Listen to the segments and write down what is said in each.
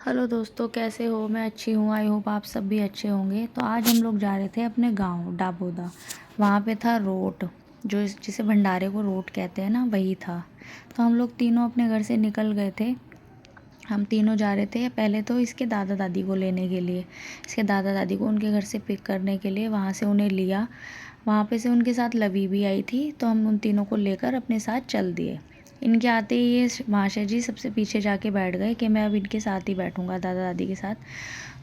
Hello दोस्तों, कैसे हो? मैं अच्छी हूँ। आई होप आप सब भी अच्छे होंगे। तो आज हम लोग जा रहे थे अपने गांव डाबोदा। वहाँ पे था रोट, जो जिसे भंडारे को रोट कहते हैं ना, वही था। तो हम लोग तीनों अपने घर से निकल गए थे। हम तीनों जा रहे थे पहले तो इसके दादा दादी को लेने के लिए। इसके दादा दादी को उनके घर से पिक करने के लिए वहाँ से उन्हें लिया। वहाँ पे से उनके साथ लवी भी आई थी, तो हम उन तीनों को लेकर अपने साथ चल दिए। इनके आते ही ये महाशय जी सबसे पीछे जाके बैठ गए कि मैं अब इनके साथ ही बैठूंगा, दादा दादी के साथ।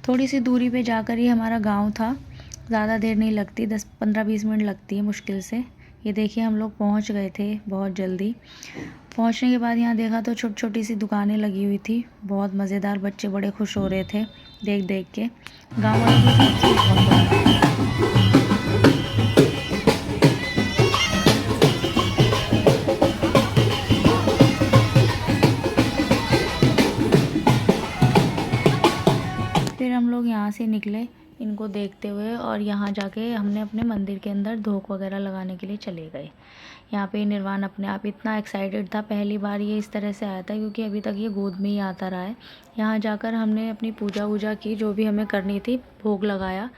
थोड़ी सी दूरी पे जाकर ही हमारा गांव था। ज़्यादा देर नहीं लगती, 10-15-20 मिनट लगती है मुश्किल से। ये देखिए हम लोग पहुंच गए थे बहुत जल्दी। पहुंचने के बाद यहाँ देखा तो छोटी छोटी सी दुकानें लगी हुई थी, बहुत मज़ेदार। बच्चे बड़े खुश हो रहे थे देख देख के। गाँव वालों की तरफ से बहुत बड़ा। फिर हम लोग यहाँ से निकले इनको देखते हुए, और यहाँ जाके हमने अपने मंदिर के अंदर धूप वगैरह लगाने के लिए चले गए। यहाँ पे निर्वाण अपने आप इतना एक्साइटेड था, पहली बार ये इस तरह से आया था, क्योंकि अभी तक ये गोद में ही आता रहा है। यहाँ जाकर हमने अपनी पूजा वूजा की, जो भी हमें करनी थी, भोग लगाया।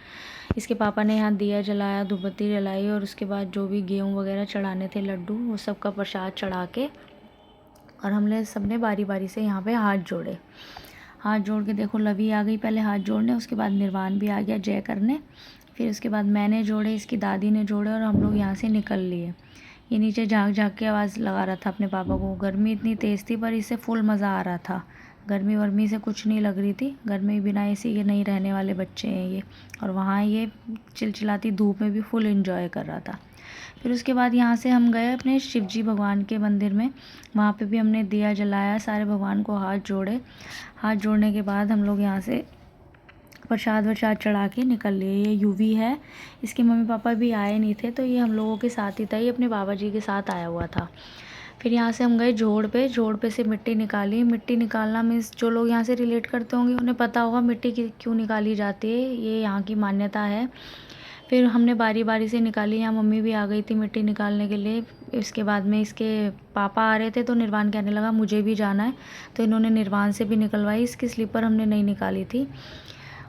इसके पापा ने यहाँ दिया जलाया, धूपबत्ती जलाई, और उसके बाद जो भी गेहूँ वगैरह चढ़ाने थे, लड्डू, वो सब का प्रसाद चढ़ा के, और हमने सबने बारी बारी से यहाँ पे हाथ जोड़े। हाथ जोड़ के देखो, लवी आ गई पहले हाथ जोड़ने, उसके बाद निर्वाण भी आ गया जय करने। फिर उसके बाद मैंने जोड़े, इसकी दादी ने जोड़े, और हम लोग यहाँ से निकल लिए। ये नीचे झाँक झाँक के आवाज़ लगा रहा था अपने पापा को। गर्मी इतनी तेज़ थी, पर इससे फुल मज़ा आ रहा था। गर्मी वर्मी से कुछ नहीं लग रही थी। घर में बिना एसी के नहीं रहने वाले बच्चे हैं ये। और वहाँ ये चिलचिलाती धूप में भी फुल एंजॉय कर रहा था। फिर उसके बाद यहाँ से हम गए अपने शिव जी भगवान के मंदिर में। वहाँ पे भी हमने दिया जलाया, सारे भगवान को हाथ जोड़े। हाथ जोड़ने के बाद हम लोग यहाँ से प्रसाद वरसाद चढ़ा के निकल लिए। ये यूवी है, इसके मम्मी पापा भी आए नहीं थे, तो ये हम लोगों के साथ ही था। ये अपने बाबा जी के साथ आया हुआ था। फिर यहाँ से हम गए जोड़ पे। जोड़ पे से मिट्टी निकाली। मिट्टी निकालना मीन्स जो लोग यहाँ से रिलेट करते होंगे उन्हें पता होगा मिट्टी क्यों निकाली जाती है, ये यहाँ की मान्यता है। फिर हमने बारी बारी से निकाली। यहाँ मम्मी भी आ गई थी मिट्टी निकालने के लिए। इसके बाद में इसके पापा आ रहे थे, तो निर्वाण कहने लगा मुझे भी जाना है, तो इन्होंने निर्वाण से भी निकलवाई। इसकी स्लीपर हमने नहीं निकाली थी,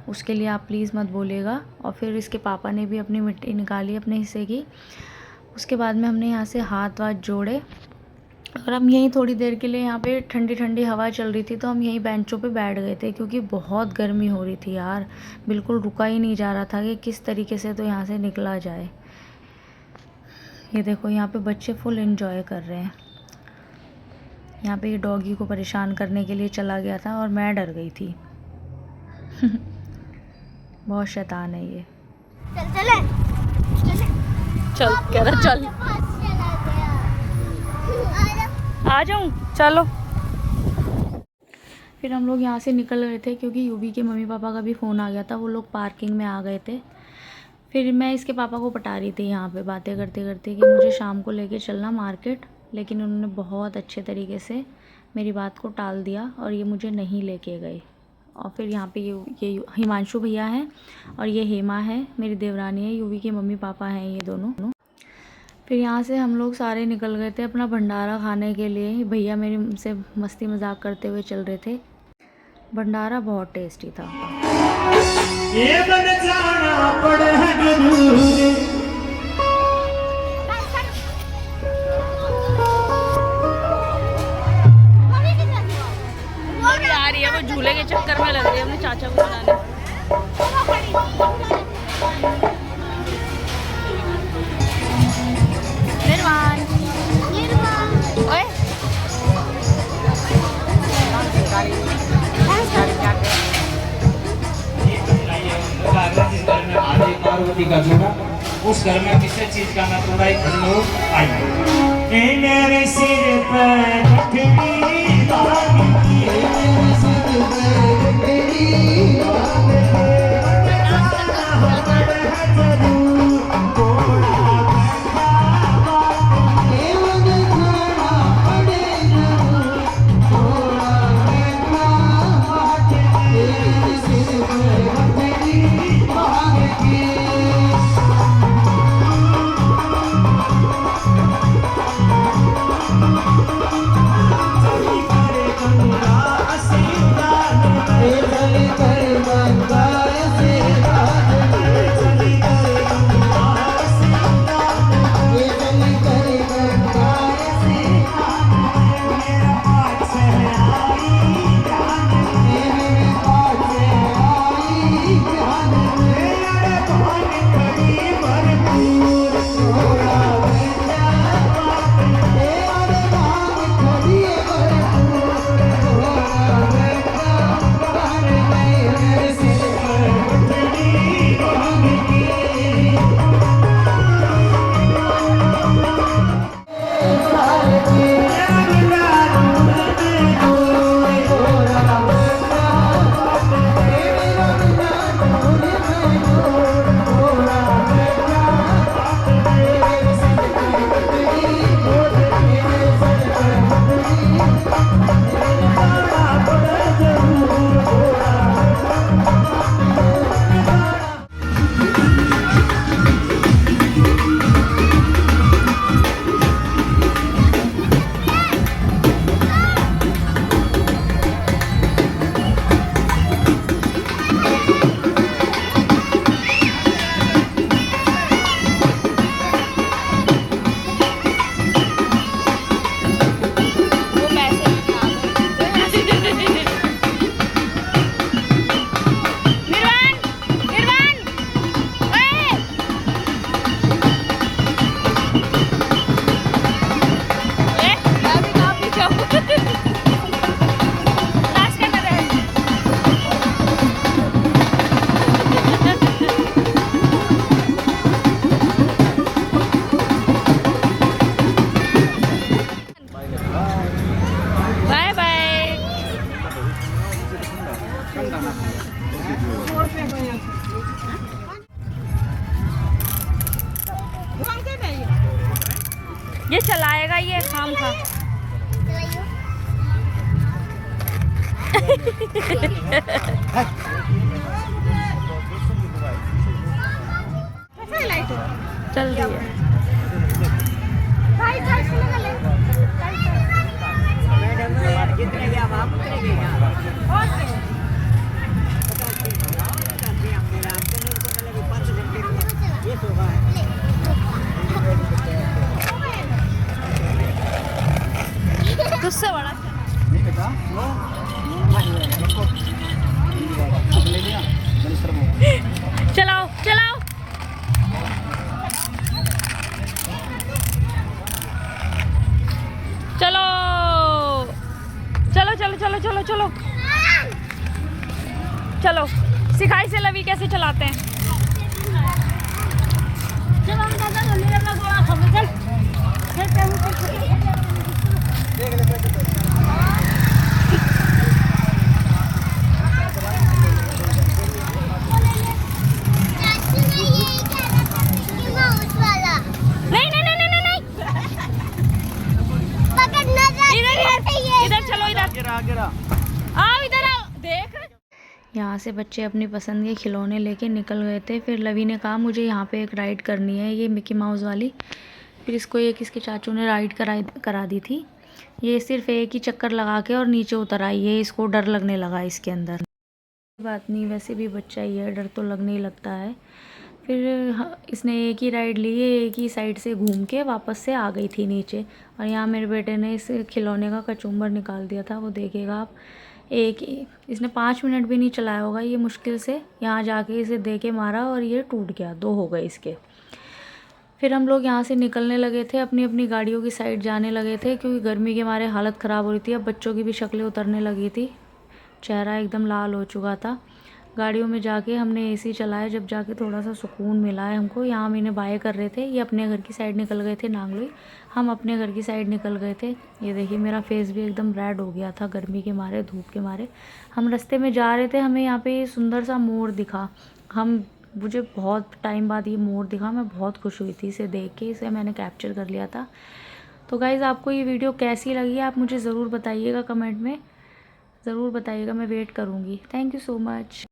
उसके लिए आप प्लीज़ मत बोलिएगा। और फिर इसके पापा ने भी अपनी मिट्टी निकाली अपने हिस्से की। उसके बाद में हमने यहाँ से हाथ वाथ जोड़े, और हम यहीं थोड़ी देर के लिए, यहाँ पे ठंडी ठंडी हवा चल रही थी, तो हम यहीं बेंचों पे बैठ गए थे, क्योंकि बहुत गर्मी हो रही थी यार। बिल्कुल रुका ही नहीं जा रहा था कि किस तरीके से तो यहाँ से निकला जाए। ये देखो यहाँ पे बच्चे फुल एंजॉय कर रहे हैं। यहाँ पे ये डॉगी को परेशान करने के लिए चला गया था, और मैं डर गई थी। बहुत शैतान है ये। चल चले चल कह रहा चल, आ जाऊं, चलो। फिर हम लोग यहाँ से निकल गए थे, क्योंकि यूवी के मम्मी पापा का भी फ़ोन आ गया था। वो लोग पार्किंग में आ गए थे। फिर मैं इसके पापा को पटा रही थी यहाँ पे बातें करते करते कि मुझे शाम को लेके चलना मार्केट, लेकिन उन्होंने बहुत अच्छे तरीके से मेरी बात को टाल दिया, और ये मुझे नहीं लेके गए। और फिर यहाँ पे ये हिमांशु भैया हैं, और ये हेमा है मेरी देवरानी है, यूवी के मम्मी पापा हैं ये दोनों। फिर यहाँ से हम लोग सारे निकल गए थे अपना भंडारा खाने के लिए। भैया मेरी से मस्ती मजाक करते हुए चल रहे थे। भंडारा बहुत टेस्टी था। ये बन जाना पड़े आ रही है, वो झूले के चक्कर में लग रही है अपने चाचा को बनाने। निर्वाण ओए पार्वती का जोड़ा, उस घर में किसी चीज का ना थोड़ा ही खंडो आई। मेरे सिर पर पगड़ी बांधी, मेरे सिर पर पगड़ी बांधी। ये चलाएगा ये खाम खा। चल रही है। तुझसे बड़ा चलाओ चलाओ। चलो चलो चलो चलो चलो चलो चलो। सिखाई से लवी कैसे चलाते हैं। नहीं नहीं नहीं नहीं नहीं, इधर चलो, इधर आओ, इधर आओ। देख यहाँ से बच्चे अपनी पसंद के खिलौने लेके निकल गए थे। फिर लवी ने कहा मुझे यहाँ पे एक राइड करनी है, ये मिकी माउस वाली। फिर इसको एक इसके चाचू ने राइड करा दी थी। ये सिर्फ एक ही चक्कर लगा के और नीचे उतर आई है। इसको डर लगने लगा इसके अंदर। बात नहीं, वैसे भी बच्चा ही है, डर तो लगने ही लगता है। फिर इसने एक ही राइड ली है, एक ही साइड से घूम के वापस से आ गई थी नीचे। और यहाँ मेरे बेटे ने इस खिलौने का कचूमर निकाल दिया था, वो देखिएगा आप। इसने 5 मिनट भी नहीं चलाया होगा ये मुश्किल से। यहाँ जाके इसे दे के मारा और ये टूट गया, 2 हो गए इसके। फिर हम लोग यहाँ से निकलने लगे थे, अपनी अपनी गाड़ियों की साइड जाने लगे थे, क्योंकि गर्मी के मारे हालत ख़राब हो रही थी। अब बच्चों की भी शक्लें उतरने लगी थी, चेहरा एकदम लाल हो चुका था। गाड़ियों में जाके हमने एसी चलाया, जब जाके थोड़ा सा सुकून मिला है हमको। यहाँ मैंने बाय कर रहे थे, ये अपने घर की साइड निकल गए थे नांगलोई, हम अपने घर की साइड निकल गए थे। ये देखिए मेरा फेस भी एकदम रेड हो गया था गर्मी के मारे, धूप के मारे। हम रास्ते में जा रहे थे, हमें यहाँ पे सुंदर सा मोर दिखा। मुझे बहुत टाइम बाद ये मोर दिखा, मैं बहुत खुश हुई थी इसे देख के। इसे मैंने कैप्चर कर लिया था। तो गाइज़ आपको ये वीडियो कैसी लगी आप मुझे ज़रूर बताइएगा, कमेंट में ज़रूर बताइएगा, मैं वेट करूँगी। Thank you so much.